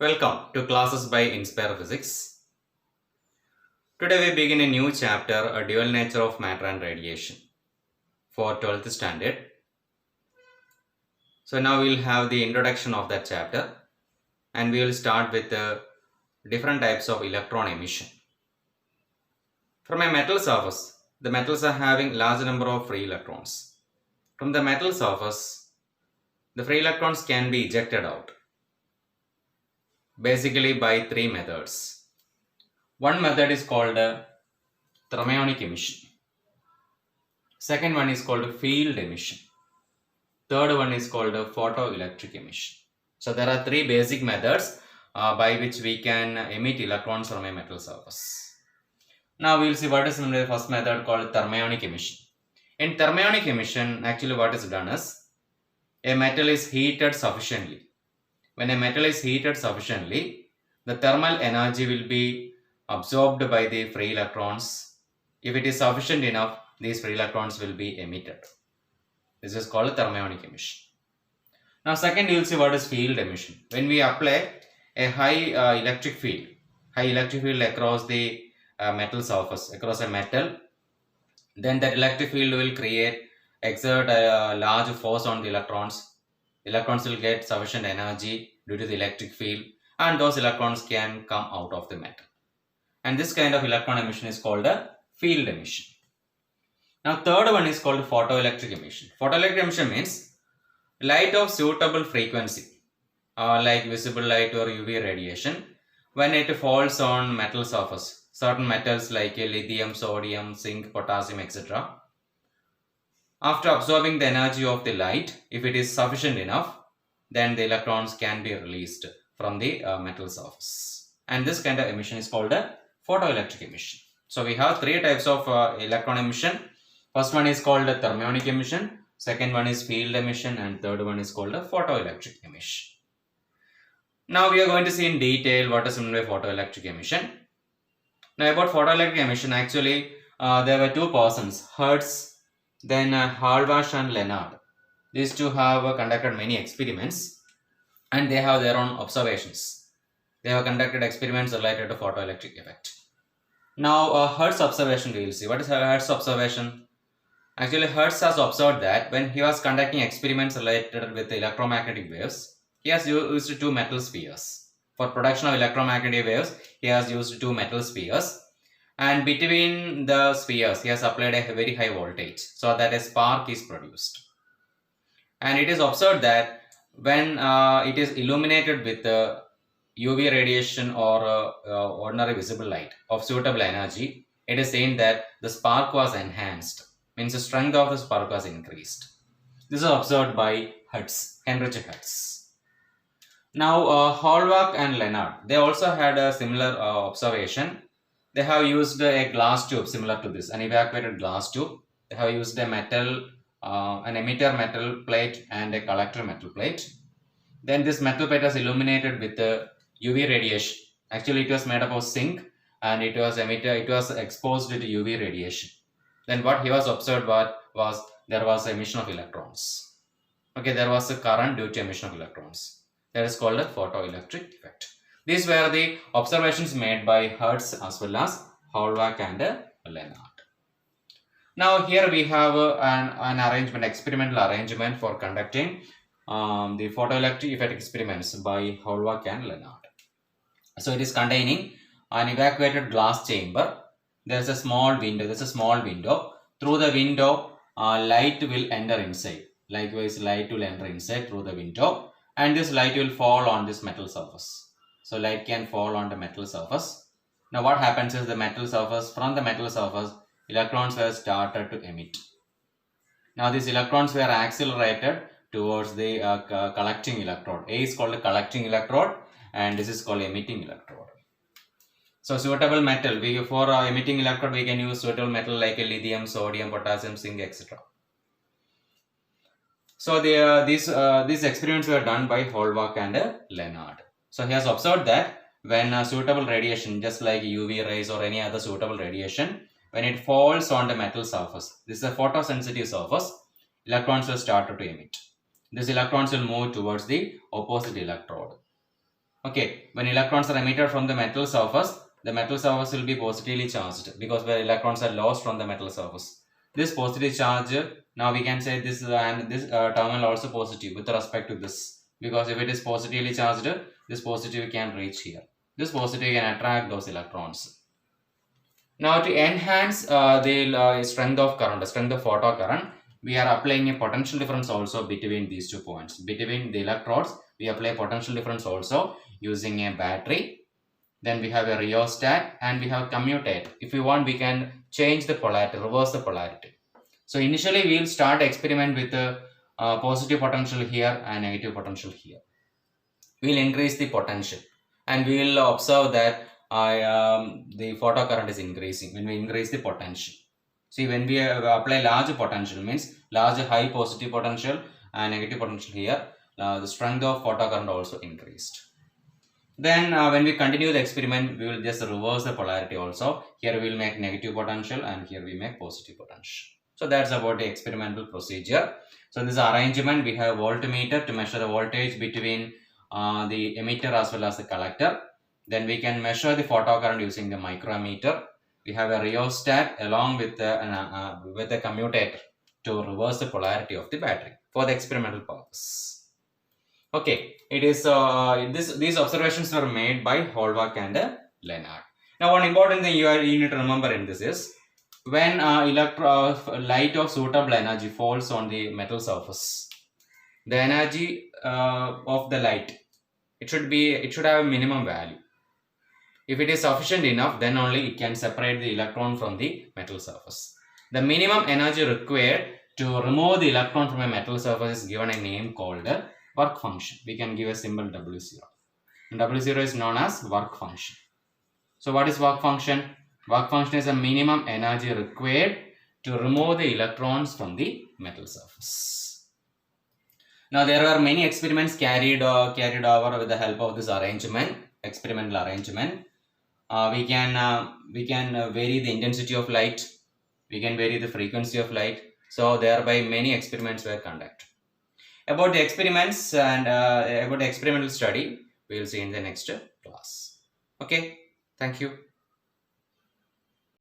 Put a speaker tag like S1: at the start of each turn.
S1: Welcome to classes by Inspire Physics. Today we begin a new chapter, A Dual Nature of Matter and Radiation for 12th standard. So now we'll have the introduction of that chapter and we will start with the different types of electron emission. From a metal surface, the metals are having large number of free electrons. From the metal surface, the free electrons can be ejected out, basically by three methods. One method is called thermionic emission. Second one is called field emission. Third one is called photoelectric emission. So there are three basic methods by which we can emit electrons from a metal surface. Now we will see what is the first method called thermionic emission. In thermionic emission, actually what is done is a metal is heated sufficiently. When a metal is heated sufficiently, the thermal energy will be absorbed by the free electrons. If it is sufficient enough, these free electrons will be emitted. This is called thermionic emission. Now second, you will see what is field emission. When we apply a high electric field across the metal surface, across a metal, then that electric field will exert a large force on the electrons. Electrons will get sufficient energy due to the electric field, and those electrons can come out of the metal. And this kind of electron emission is called a field emission. Now third one is called photoelectric emission. Photoelectric emission means light of suitable frequency, like visible light or UV radiation, when it falls on metal surface, certain metals like lithium, sodium, zinc, potassium, etc. After absorbing the energy of the light, if it is sufficient enough, then the electrons can be released from the metal surface. And this kind of emission is called a photoelectric emission. So we have three types of electron emission. First one is called a thermionic emission, second one is field emission, and third one is called a photoelectric emission. Now we are going to see in detail what is meant by photoelectric emission. Now about photoelectric emission, actually there were two persons, Hertz, then Halbach and Lenard. These two have conducted many experiments and they have their own observations. They have conducted experiments related to photoelectric effect. Now Hertz observation we will see. What is Hertz observation? Actually Hertz has observed that when he was conducting experiments related with electromagnetic waves, he has used two metal spheres. For production of electromagnetic waves, he has used two metal spheres. And between the spheres, he has applied a very high voltage so that a spark is produced. And it is observed that when it is illuminated with UV radiation or ordinary visible light of suitable energy, it is saying that the spark was enhanced, means the strength of the spark was increased. This is observed by Hertz, Heinrich Hertz. Now Halbach and Lenard, they also had a similar observation. They have used a glass tube similar to this, an evacuated glass tube. They have used a metal, an emitter metal plate and a collector metal plate. Then this metal plate was illuminated with the UV radiation. Actually, it was made up of zinc and it was exposed to UV radiation. Then what he was observed was there was emission of electrons. Okay, there was a current due to emission of electrons. That is called a photoelectric effect. These were the observations made by Hertz as well as Halbach and Lenard. Now here we have an arrangement, experimental arrangement for conducting the photoelectric effect experiments by Halbach and Lenard. So it is containing an evacuated glass chamber. There is a small window. Through the window, light will enter inside. Likewise, light will enter inside through the window, and this light will fall on this metal surface. So light can fall on the metal surface. Now what happens is from the metal surface, electrons were started to emit. Now these electrons were accelerated towards the collecting electrode. A is called the collecting electrode and this is called emitting electrode. So suitable metal, for emitting electrode we can use suitable metal like lithium, sodium, potassium, zinc, etc. So these experiments were done by Halbach and Lenard. So he has observed that when suitable radiation, just like UV rays or any other suitable radiation, when it falls on the metal surface, this is a photosensitive surface, electrons will start to emit. These electrons will move towards the opposite electrode. Okay, when electrons are emitted from the metal surface will be positively charged because the electrons are lost from the metal surface. This positive charge, now we can say this and this terminal also positive with respect to this, because if it is positively charged, this positive can reach here. This positive can attract those electrons. Now to enhance the strength of current, the strength of photocurrent, we are applying a potential difference also between these 2 points. Between the electrodes, we apply potential difference also using a battery. Then we have a rheostat and we have commutator. If we want, we can change the polarity, reverse the polarity. So initially we will start experiment with a positive potential here and negative potential here. We will increase the potential and we will observe that the photocurrent is increasing when we increase the potential. See, when we apply large potential, means large high positive potential and negative potential here, the strength of photocurrent also increased. Then when we continue the experiment, we will just reverse the polarity also. Here we will make negative potential and here we make positive potential. So that's about the experimental procedure. So this arrangement, we have voltmeter to measure the voltage between the emitter as well as the collector. Then we can measure the photocurrent using the micrometer. We have a rheostat along with a commutator to reverse the polarity of the battery for the experimental purpose. Okay, it is these observations were made by Holbach and Lenard. Now, one important thing you need to remember in this is when light of suitable energy falls on the metal surface, the energy of the light, it should have a minimum value. If it is sufficient enough, then only it can separate the electron from the metal surface. The minimum energy required to remove the electron from a metal surface is given a name called work function. We can give a symbol W0. And W0 is known as work function. So what is work function? Work function is a minimum energy required to remove the electrons from the metal surface. Now there are many experiments carried over with the help of this experimental arrangement. We can vary the intensity of light. We can vary the frequency of light. So thereby many experiments were conducted. About the experiments and about the experimental study, we will see in the next class. Okay, thank you.